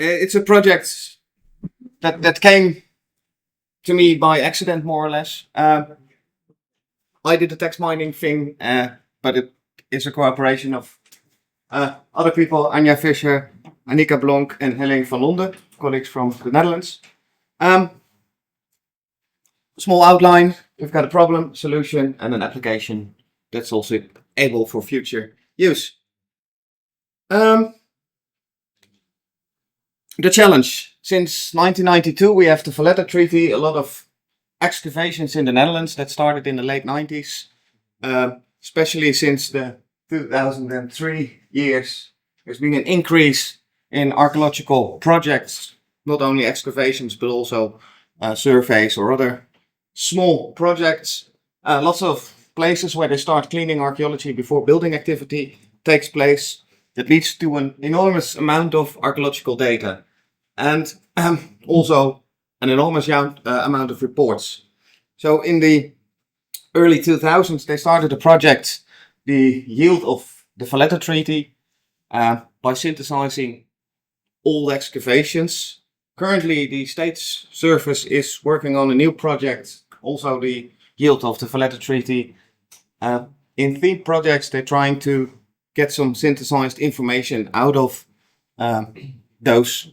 It's a project that came to me by accident, more or less. I did the text mining thing, but it is a cooperation of other people, Anja Visser, Annika Blonk and Helene van Londen, colleagues from the Netherlands. Small outline, we've got a problem, solution and an application that's also able for future use. The challenge. Since 1992 we have the Valletta Treaty, a lot of excavations in the Netherlands that started in the late 90s. Especially since the 2003 years, there's been an increase in archaeological projects, not only excavations but also surveys or other small projects. Lots of places where they start cleaning archaeology before building activity takes place. That leads to an enormous amount of archaeological data and also an enormous amount of reports. So in the early 2000s they started a project, the yield of the Valletta Treaty, by synthesizing old excavations. Currently the States Service is working on a new project, also the yield of the Valletta Treaty. In theme projects they're trying to get some synthesized information out of those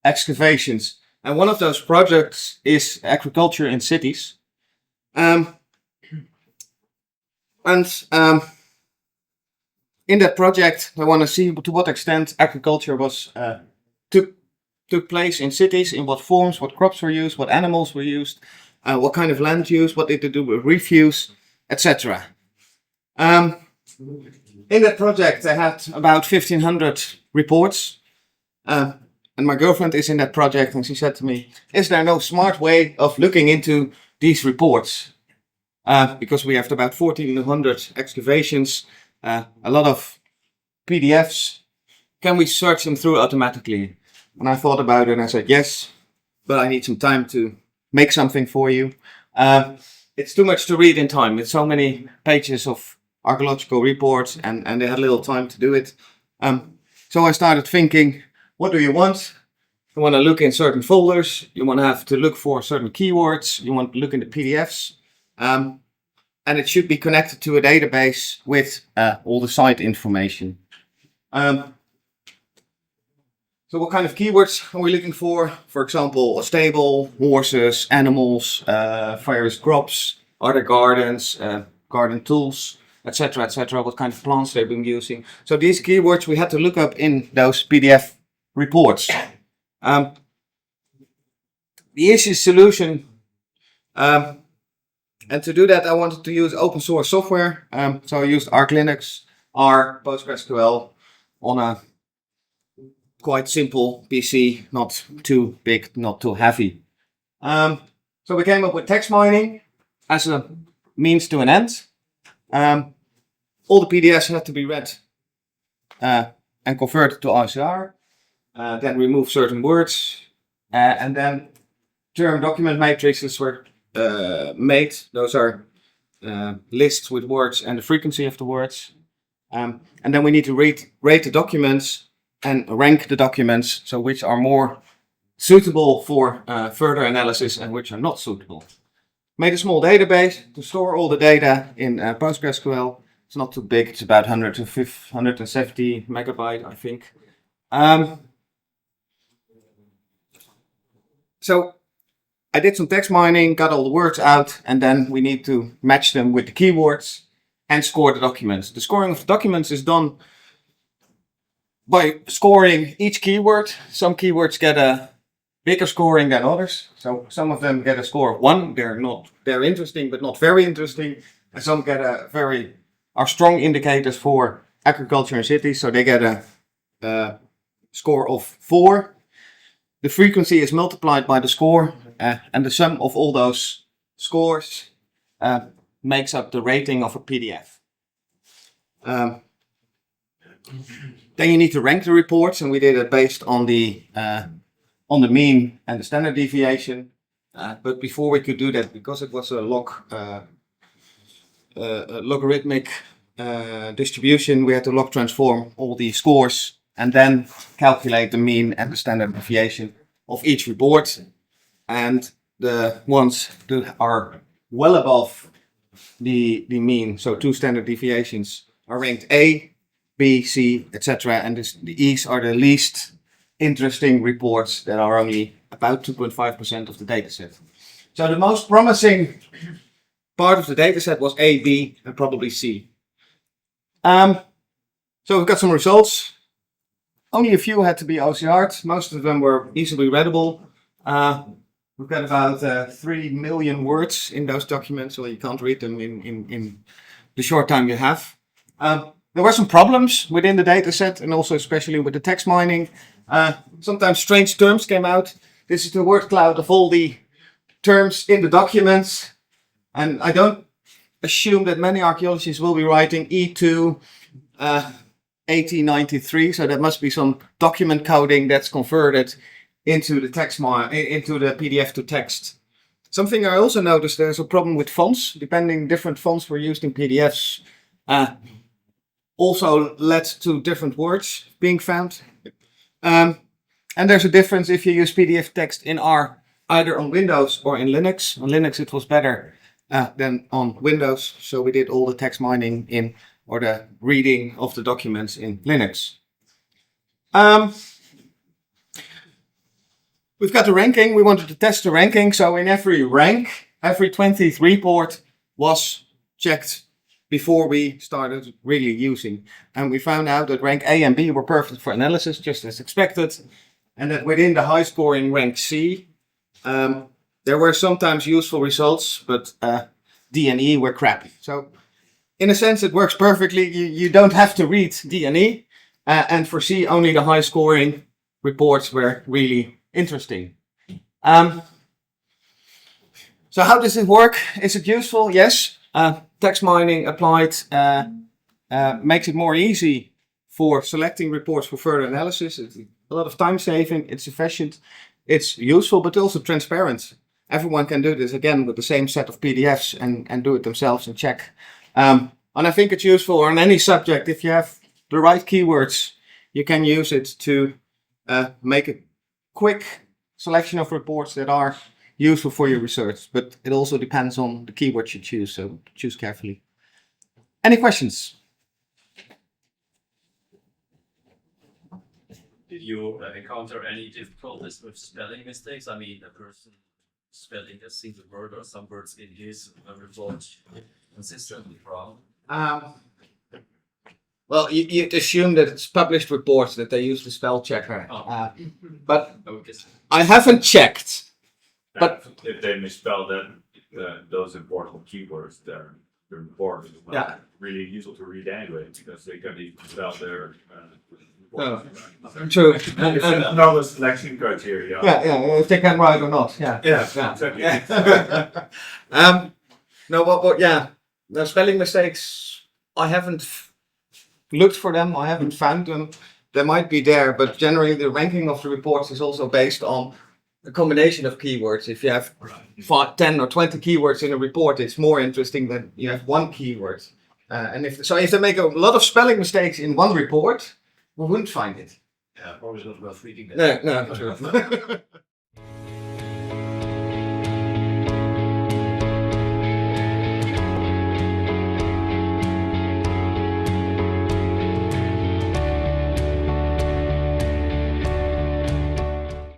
excavations. And one of those projects is agriculture in cities. In that project I want to see to what extent agriculture was took place in cities, in what forms, what crops were used, what animals were used, what kind of land use, what did they do with refuse, etc. In that project I had about 1500 reports, and my girlfriend is in that project and she said to me, is there no smart way of looking into these reports? Because we have about 1400 excavations, a lot of PDFs, can we search them through automatically? And I thought about it and I said yes, but I need some time to make something for you. It's too much to read in time, it's so many pages of archaeological reports and they had little time to do it. So I started thinking, what do you want? You want to look in certain folders, you want to have to look for certain keywords, you want to look in the PDFs, and it should be connected to a database with all the site information. So what kind of keywords are we looking for? For example, a stable, horses, animals, various crops, other gardens, garden tools, etc, etc. What kind of plants they've been using. So these keywords we had to look up in those PDF reports. The easy solution, and to do that I wanted to use open source software. So I used Arch Linux, R, PostgreSQL on a quite simple PC, not too big, not too heavy. So we came up with text mining as a means to an end. All the PDFs had to be read and converted to OCR, then remove certain words, and then term document matrices were made. Those are lists with words and the frequency of the words. And then we need to rate the documents and rank the documents, so which are more suitable for further analysis and which are not suitable. Made a small database to store all the data in PostgreSQL. It's not too big, it's about 170 megabyte, I think. So I did some text mining, got all the words out, and then we need to match them with the keywords and score the documents. The scoring of the documents is done by scoring each keyword. Some keywords get a bigger scoring than others. So some of them get a score of 1. They're interesting but not very interesting. And some get are strong indicators for agriculture in cities, so they get a score of 4. The frequency is multiplied by the score, and the sum of all those scores makes up the rating of a PDF. Then you need to rank the reports, and we did it based on the mean and the standard deviation. But before we could do that, because it was a logarithmic distribution, we had to log transform all the scores and then calculate the mean and the standard deviation of each report. And the ones that are well above the mean, so 2 standard deviations, are ranked A, B, C, etc. And these are the least interesting reports that are only about 2.5% of the dataset. So the most promising part of the dataset was A, B, and probably C. So we've got some results. Only a few had to be OCR'd. Most of them were easily readable. We've got about 3 million words in those documents, so you can't read them in the short time you have. There were some problems within the dataset, and also especially with the text mining. Sometimes strange terms came out. This is the word cloud of all the terms in the documents. And I don't assume that many archaeologists will be writing E2 1893, so that must be some document coding that's converted into the text into the PDF to text. Something I also noticed, there's a problem with fonts. Different fonts were used in PDFs. Also led to different words being found. And there's a difference if you use PDF text in R, either on Windows or in Linux. On Linux it was better than on Windows, so we did all the text mining in, or the reading of the documents in Linux. We've got the ranking. We wanted to test the ranking, so in every rank, every 20th report was checked before we started really using. And we found out that rank A and B were perfect for analysis, just as expected. And that within the high scoring rank C, there were sometimes useful results, but D and E were crappy. So in a sense, it works perfectly. You don't have to read D and E. And for C, only the high scoring reports were really interesting. So how does it work? Is it useful? Yes. Text mining applied makes it more easy for selecting reports for further analysis. It's a lot of time saving, it's efficient, it's useful, but also transparent. Everyone can do this again with the same set of PDFs and do it themselves and check. And I think it's useful on any subject. If you have the right keywords, you can use it to make a quick selection of reports that are useful for your research, but it also depends on the keywords you choose, so choose carefully. Any questions? Did you encounter any difficulties with spelling mistakes? I mean, a person spelling a single word or some words in his report consistently wrong. Well, you'd assume that it's published reports that they use the spell checker, but I haven't checked. But if they misspell those important keywords, they're important. Yeah. Really useful to read anyway, because they can even spell their. True. It's another selection criteria. Yeah, if they can write or not. Yeah. Exactly. The spelling mistakes, I haven't looked for them. I haven't found them. They might be there, but generally the ranking of the reports is also based on a combination of keywords. If you have 10 or 20 keywords in a report, it's more interesting than you have one keyword. And if they make a lot of spelling mistakes in one report, we wouldn't find it. Yeah, probably not worth reading that. No, true.